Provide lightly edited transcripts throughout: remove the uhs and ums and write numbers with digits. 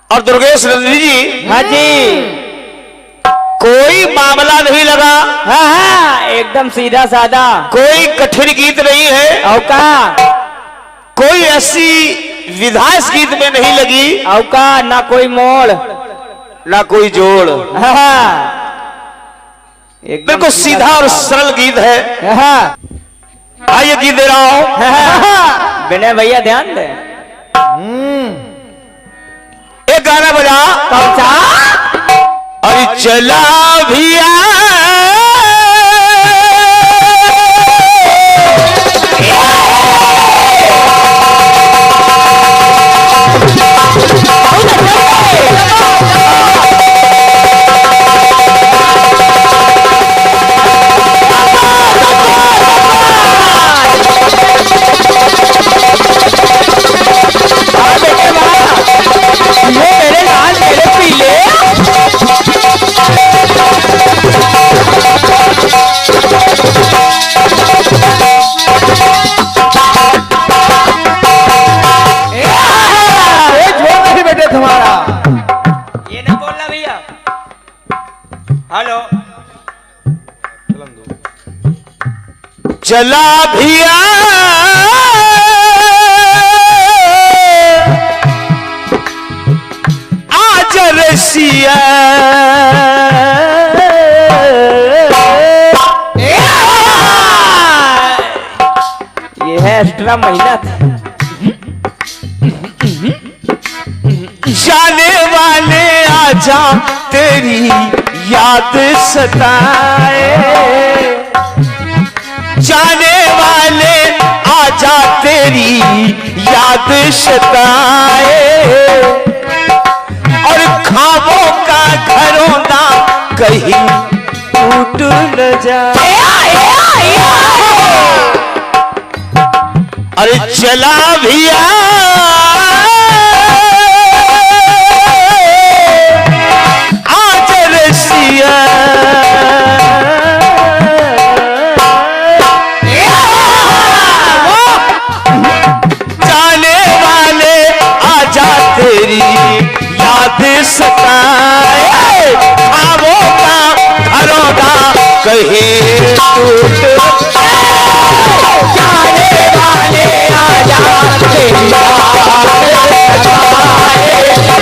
और दुर्गेश नंदी जी। हाँ जी। कोई मामला नहीं लगा। हाँ हाँ, एकदम सीधा साधा। कोई कठिन गीत नहीं है। और का कोई ऐसी विधा इस गीत में नहीं लगी। और का ना कोई मोड़ ना कोई जोड़। हाँ, बिल्कुल सीधा और सरल गीत है। हाँ। आइए गीत दे रहा हूं। विनय भैया ध्यान दे। एक गाना बजा। कौन सा? अरे चला भैया चला भैया आज रसिया ये है एक्स्ट्रा महिला। जाने वाले आजा तेरी याद सताए। जाने वाले आजा तेरी याद सताए। और खाबों का घरौंदा कहीं टूट न जाए। अरे चला भैया आज रसिया तेरी याद सताए। खाबों का घरौंदा कहीं टूट जाने वाले आजा तेरी याद सताए।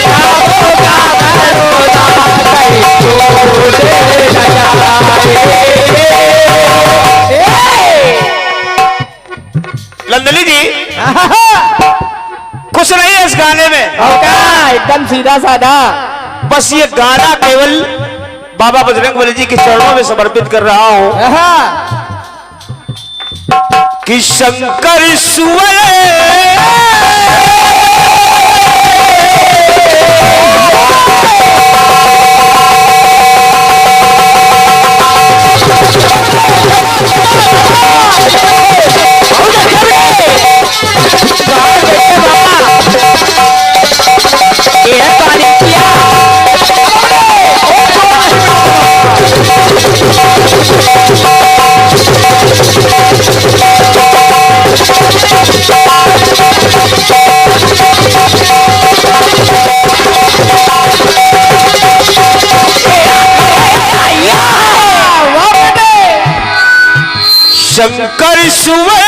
खाबों का घरौंदा कहीं टूट न जाए। लंदली जी कुछ नहीं है इस गाने में। एकदम सीधा साधा। बस ये गाना केवल बाबा बजरंगबली जी के चरणों में समर्पित कर रहा हूं कि शंकर सुवरे शंकर सुवे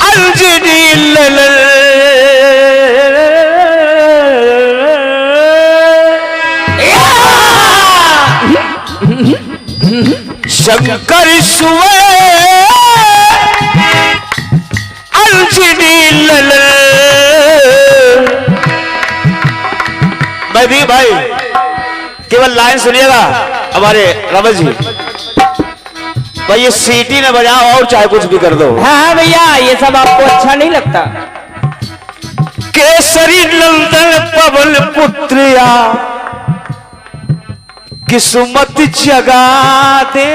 अंजनी ललन शंकर सुवे अंजनी ललन। भाई केवल लाइन सुनिएगा हमारे रमेश जी। भाई ये सीटी न बजाओ और चाहे कुछ भी कर दो। हाँ भैया, ये सब आपको अच्छा नहीं लगता। केसरी नंदन पवन पुत्रिया किस्मत जगा दे।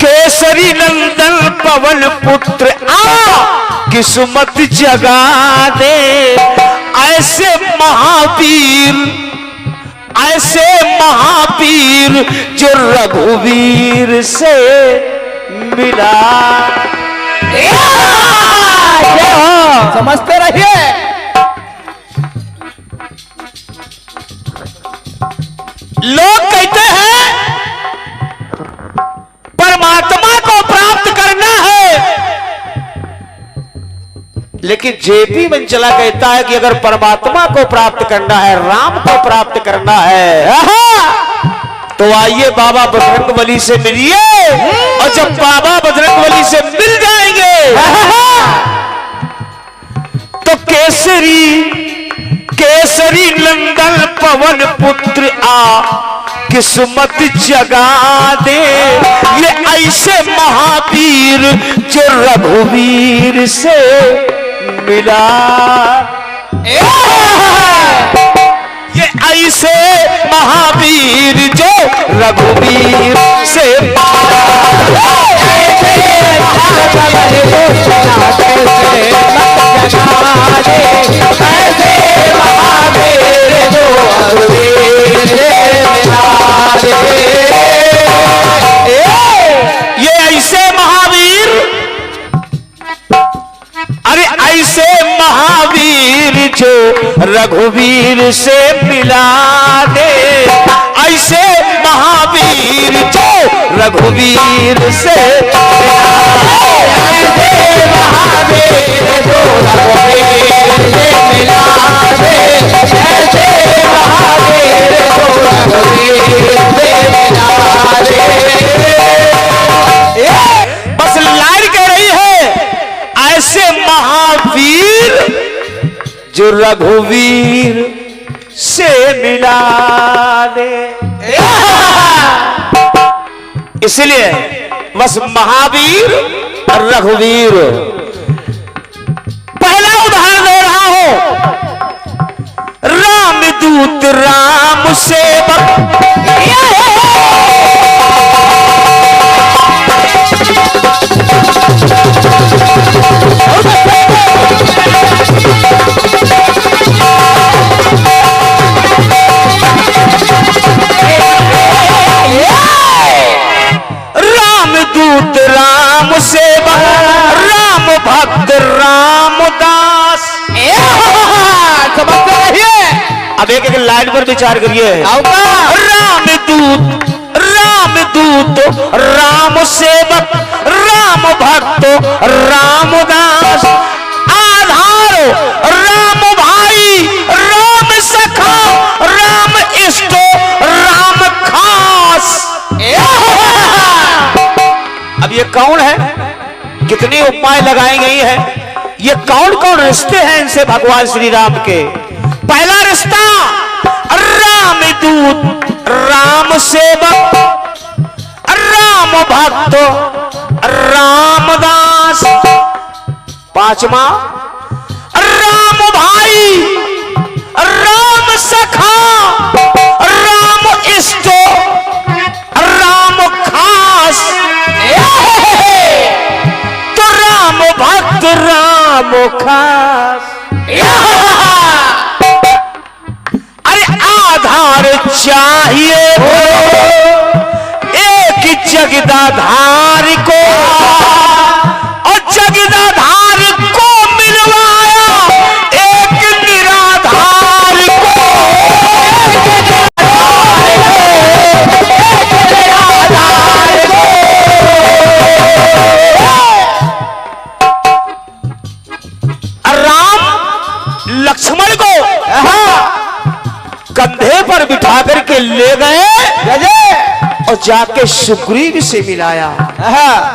केसरी नंदन पवन पुत्र किस्मत जगा दे। ऐसे महावीर ऐसे महावीर जो रघुवीर से मिला। समझते रहिए। लोग कहते हैं परमात्मा को प्राप्त करना है, लेकिन जेपी मंचला कहता है कि अगर परमात्मा को प्राप्त करना है, राम को प्राप्त करना है, तो आइए बाबा बजरंगबली से मिलिए। और जब बाबा बजरंगबली से मिल जाएंगे तो केसरी नंदन पवन पुत्र आ किस्मत जगा दे। ये ऐसे महावीर जो रघुवीर से मिला, ये ऐसे महावीर जो रघुवीर से ये ऐसे महावीर, अरे ऐसे महावीर जो रघुवीर से मिला दे, ऐसे महावीर जो रघुवीर से महावीर जो रघुवीर से मिला दे, ऐसे महावीर जो रघुवीर से मिला दे। बस लाइन कह रही है ऐसे महावीर जो रघुवीर से मिला दे। इसलिए बस महावीर और रघुवीर। पहला उदाहरण दे रहा हूं, रामदूत राम सेवक। रामदूत राम सेवक, राम भक्त रामदास। समझते रहिए। अब एक एक लाइन पर विचार करिए। रामदूत राम सेवक, राम भक्त रामदास। आधार राम भाई, राम सखा, राम इष्ट, राम खास। अब ये कौन है? कितनी उपमाएं लगाई गई हैं? ये कौन कौन रिश्ते हैं इनसे भगवान श्री राम के? पहला रिश्ता रामदूत राम सेवक, राम भक्त रामदास। पांचवा राम भाई, राम सखा, राम इष्ट, राम खास। तो राम भक्त राम खास। अरे आधार चाहिए एक जगदाधार को, और जगदाधार को मिलवाया एक निराधार को। राम लक्ष्मण को कंधे पर बिठा करके ले गए और जाके सुग्रीव से मिलाया।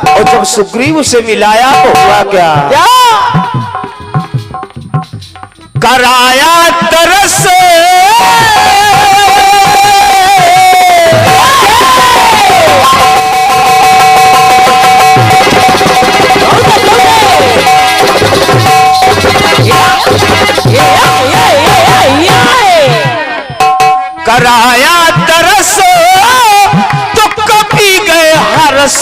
और जब सुग्रीव से मिलाया तो हुआ क्या? कराया तरस, कराया तरस तो कभी गए हरस।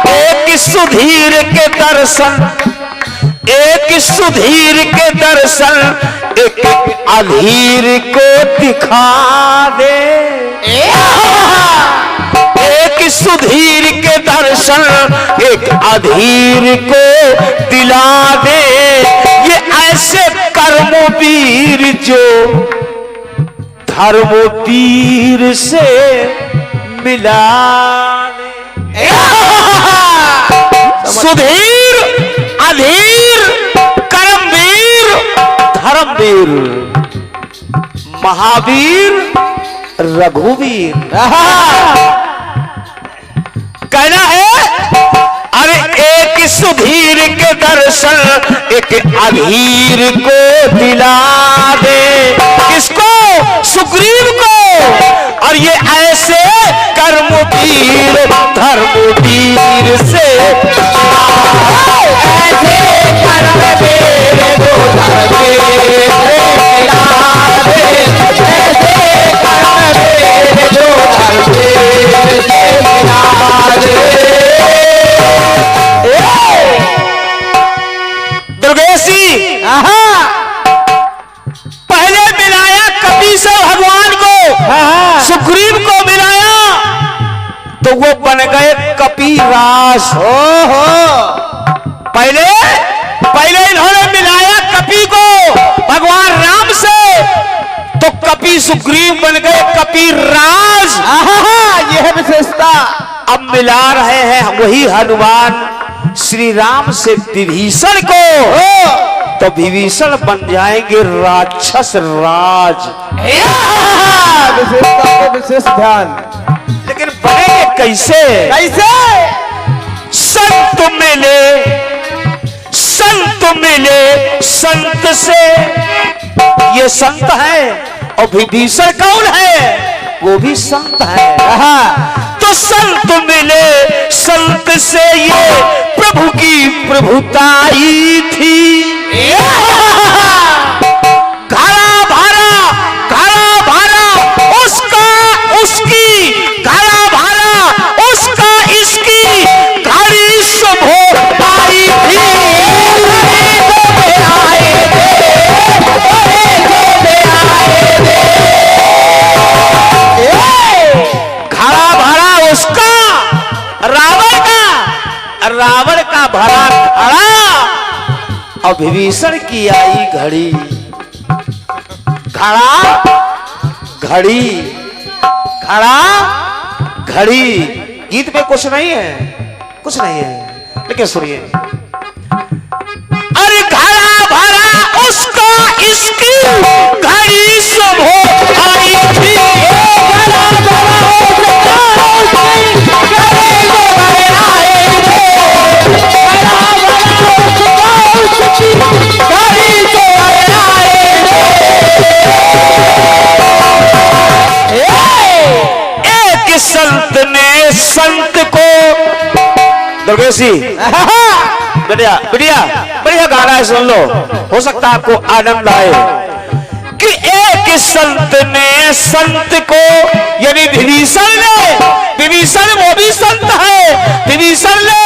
एक सुधीर के दर्शन, एक सुधीर के दर्शन, एक अधीर को दिखा दे। एक सुधीर के दर्शन, एक अधीर को दिला दे, ये ऐसे कर्मवीर जो धर्मवीर से मिला दे। सुधीर, अधीर, कर्मवीर, धर्मवीर, महावीर, रघुवीर। कहना है अरे एक सुधीर के दर्शन एक अधीर को दिला दे। किसको? सुग्रीव को। और ये ऐसे कर्मवीर धर्मवीर से ऐसे कर्मवीर को धर्मवीर मिला दे, ऐसे कर्मवीर जो धर्मवीर से मिला दे। दुर्गेशी पहले मिलाया कपि से भगवान को, सुग्रीव को मिलाया तो वो बन गए कपिराज। पहले इन्होंने मिलाया कपि को भगवान राम से, तो कपि सुग्रीव बन गए कपिराज। यह विशेषता। अब मिला रहे हैं वही हनुमान श्री राम से विभीषण को, तो विभीषण बन जाएंगे राक्षस राज। विशेषता को विशेष ध्यान। लेकिन बनेंगे कैसे? संत मिले संत से, ये संत है। और विभीषण कौन है? वो भी संत है। तो संत मिले संत से ये प्रभु की प्रभुताई थी। घड़ा भारा उसका उसकी, घड़ा भारा उसका इसकी, घड़ी शुभ आई थी। घड़ा भारा उसका, रावण का भरा घड़ा, और विभीषण की आई घड़ी। घड़ी गीत में कुछ नहीं है, लेकिन सुनिए। अरे घड़ा भरा उसका इसकी, घड़ी शुभ आई थी। एक संत ने संत को, दुर्गेशी बढ़िया गाना है, सुन लो, हो सकता है आपको आनंद आए। कि एक संत ने संत को, यानी विभीषण वो भी संत है। विभीषण ने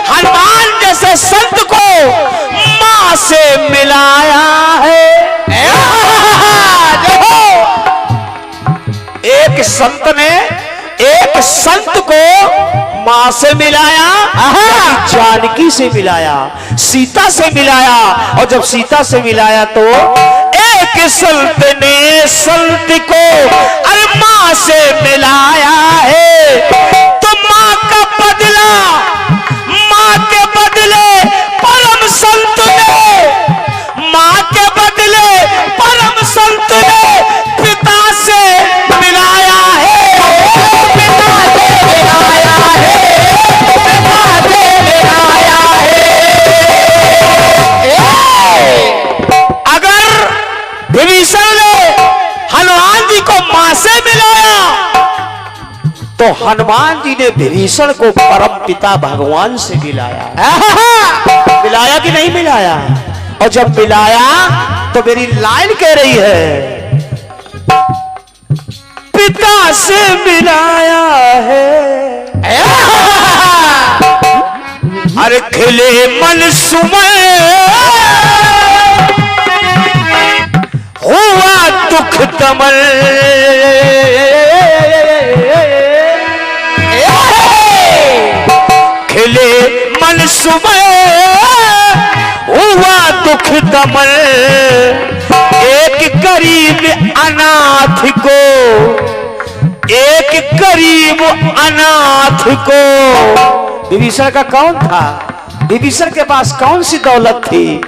हनुमान जैसे संत को मां से मिलाया है। एक संत ने एक संत को मां से मिलाया, जानकी से मिलाया, सीता से मिलाया। और जब सीता से मिलाया तो एक संत ने संत को अरे मां से मिलाया है। तो मां का बदला, मां के बदले परम संत ने, मां के बदले परम संत ने पिता से मिलाया है। पिता से मिलाया है, पिता से मिलाया है। अगर विभीषण ने हनुमान जी को मां से मिलाया, तो हनुमान जी ने विभीषण को परम पिता भगवान से मिलाया। मिलाया कि नहीं मिलाया? और जब मिलाया तो मेरी लाइन कह रही है, पिता से मिलाया है। अरे खिले मन सुमय हुआ दुख तमल, खिले मन सुबह हुआ दुख दमन, एक गरीब अनाथ को, एक गरीब अनाथ को। विभीषण का कौन था? विभीषण के पास कौन सी दौलत थी?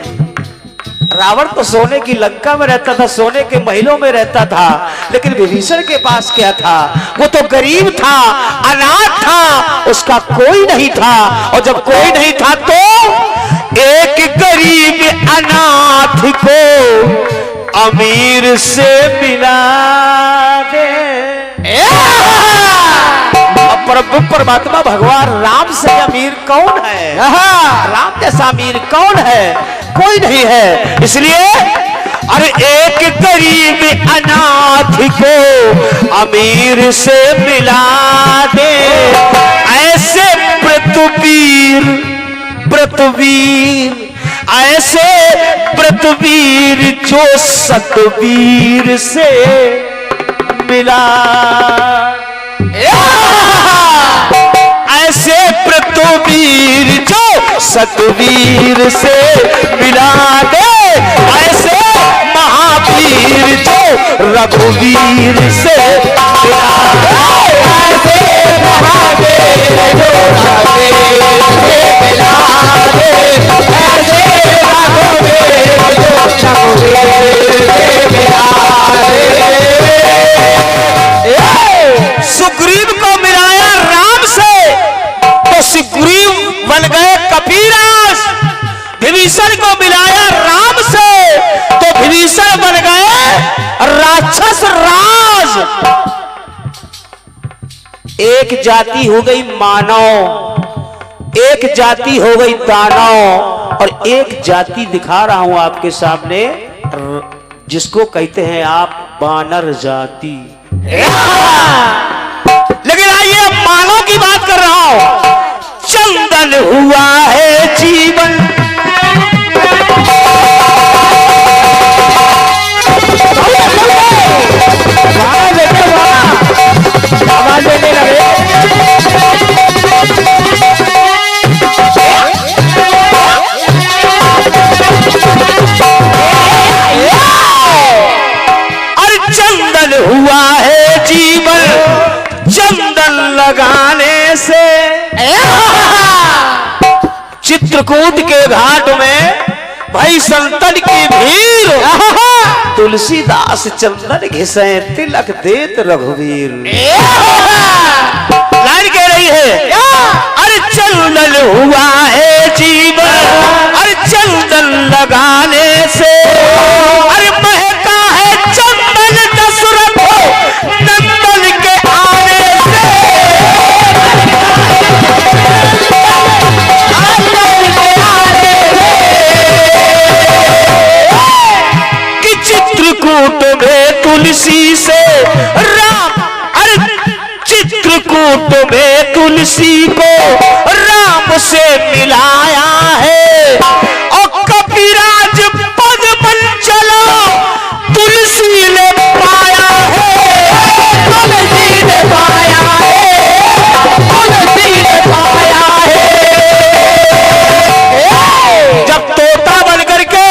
रावण तो सोने की लंका में रहता था, सोने के महलों में रहता था, लेकिन विभीषण के पास क्या था? वो तो गरीब था, अनाथ था, उसका कोई नहीं था। और जब कोई नहीं था तो एक गरीब अनाथ को अमीर से मिला दे। प्रभु परमात्मा भगवान राम से अमीर कौन है? राम जैसा अमीर कौन है? कोई नहीं है। इसलिए अरे एक गरीब अनाथ को अमीर से मिला दे, ऐसे पृथ्वीर पृथ्वीर, ऐसे पृथ्वीर जो सतवीर से मिला, ऐसे पृथ्वीर जो सतवीर से मिला दे, ऐसे महावीर जो रघुवीर से मिला दे, ऐसे महावीर जो रघुवीर से मिला दे, ऐसे रघुवीर जो रघुवीर से मिला दे। सुग्रीव को मिलाया राम से तो सुग्रीव बन गए कपीराज, विभीषण को मिलाया राम से तो विभीषण बन गए राक्षस राज। एक जाति हो गई मानव, एक जाति हो गई दानव, और एक जाति दिखा रहा हूं आपके सामने जिसको कहते हैं आप बानर जाति। लेकिन आइए अब मानव की बात कर रहा हूं। चंदन हुआ है जीवन, आवाज देने लगे। अरे चंदन हुआ है जीवन, चंदन लगाने से। चित्रकूट के घाट में भाई संतन की भीड़, तुलसीदास चंदन घिसे तिलक देत रघुवीर। लाइन कह रही है अरे चंदन हुआ है जीवन, अरे चंदन लगाने से, अरे महका है चंदन दशरथ नंदन के आने से। कि चित्रकूट में तुलसी से राम, अरे चित्रकूट में तुलसी को राम से मिलाया है, और कपिराज पद बन चला तुलसी ने पाया है, तुलसी ने पाया है, तुलसी ने पाया है। जब तोता बन करके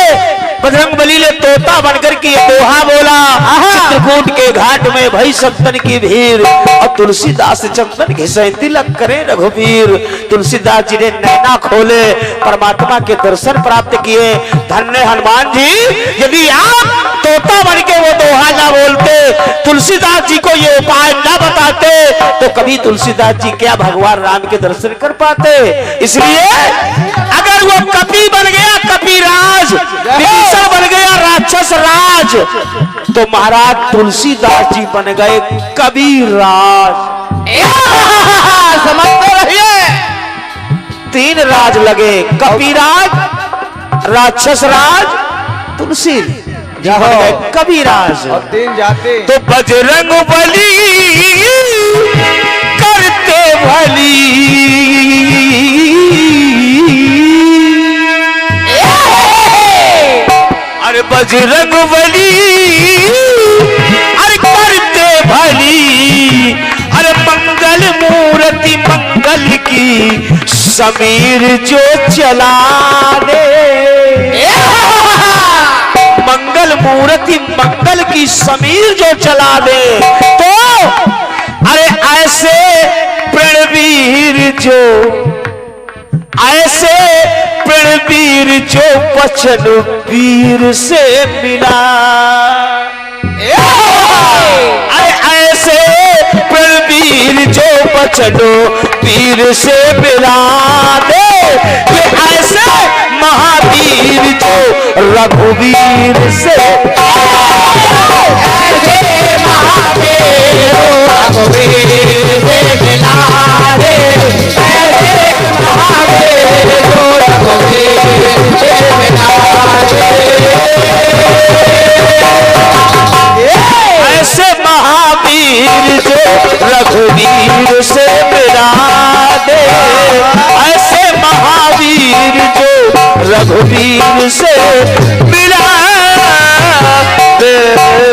बजरंगबली ने तोता बनकर के दोहा बोला, चित्रकूट के घाट में भई संतन की भीड़, और तुलसीदास चंदन घिसे तिलक करे रघुवीर। तुलसीदास जी ने नैना खोले, परमात्मा के दर्शन प्राप्त किए। धन्य हनुमान जी, यदि आप तोता बन के वो दोहा ना बोलते, तुलसीदास जी को ये उपाय ना बताते, तो कभी तुलसीदास जी क्या भगवान राम के दर्शन कर पाते। इसलिए अगर वो कपि बन गया कपिराज, विभीषण बन गया राक्षस राज, तो महाराज तुलसीदास जी बन गए कबीरराज। समझते रहिए, तीन राज लगे, कपिराज, राक्षस राज, तुलसी कबीरराज। और तीन जाते तो बजरंग बली करते भली, अरे बजरंग बली अरे करते भली, अरे मंगल मूर्ति मंगल की समीर जो चला दे, मंगल मूर्ति मंगल की समीर जो चला दे, तो अरे ऐसे प्रणवीर जो, ऐसे प्रणवीर जो वचन वीर से मिला, अरे ऐसे प्रणवीर जो वचन वीर से मिला दे, ये ऐसे महावीर जो रघुवीर से, ऐसे महावीर रघुवीर से मिला दे, ऐसे महावीर जो रघुवीर से मिला दे, ऐसे महावीर जो रघुवीर से मिला दे, ऐसे महावीर जो रघुवीर से मिला दे।